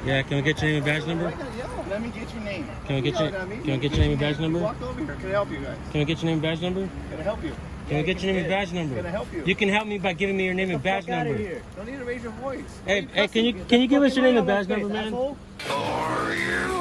Yeah, can we get your name and badge number? Let me get your name. Can we get your name and badge number? Walk over here. Can I help you guys? Can we get your name and badge number? Can I help you? Can we get your name and badge number? Can I help you? You can help me by giving me your name and badge number. Don't need to raise your voice. Hey, can you give us your name and badge number, man? Are you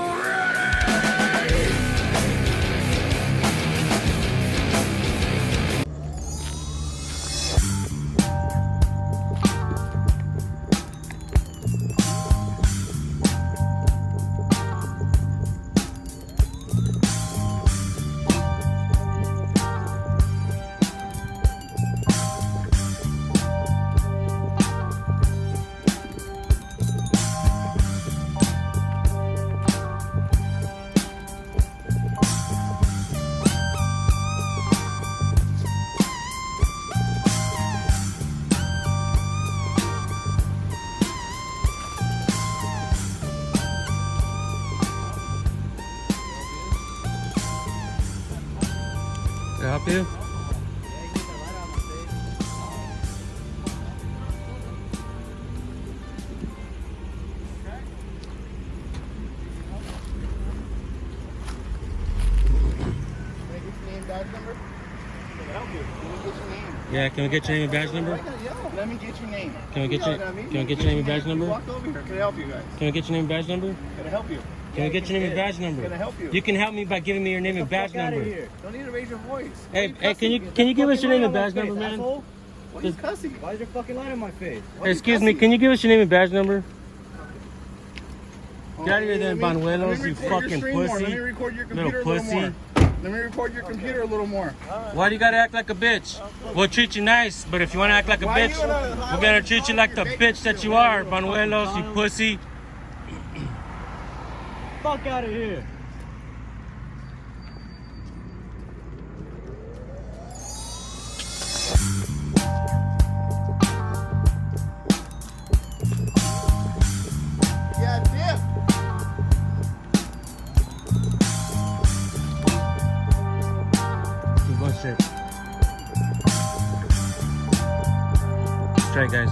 Can I help you? Yeah, can we get your name and badge number? Let me get your name. Can we get your name and badge number? Walk over here. Can I help you guys? Can we get your name and badge number? Can I help you? Can we get your name and badge number? Can I help you? You can help me by giving me your name and badge number. Don't need to raise your voice. Hey, can you give us your name and badge number, man? Why are you cussing? Why is there fucking light on my face? Hey, excuse me, can you give us your name and badge number? Get out of here then, Banuelos, you fucking pussy. Let me record your Little computer a little pussy. more. Let me record your computer a little more. Why do you gotta act like a bitch? We'll treat you nice, but if you wanna act like a bitch, we're gonna treat you like the bitch that you are, Banuelos, you pussy. Fuck out of here. Yeah, dip. Keep going straight. Straight, guys.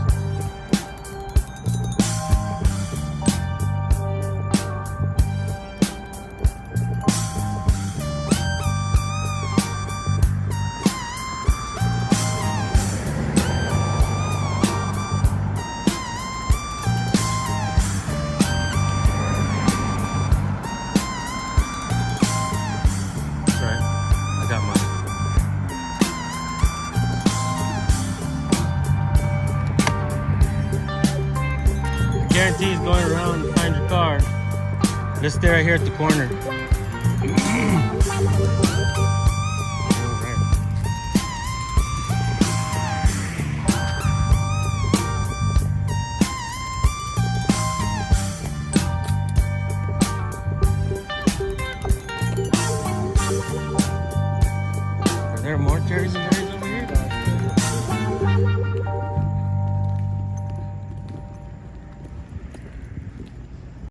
Guarantees going around to find your car. Let's stay right here at the corner. Are there more cherries in there?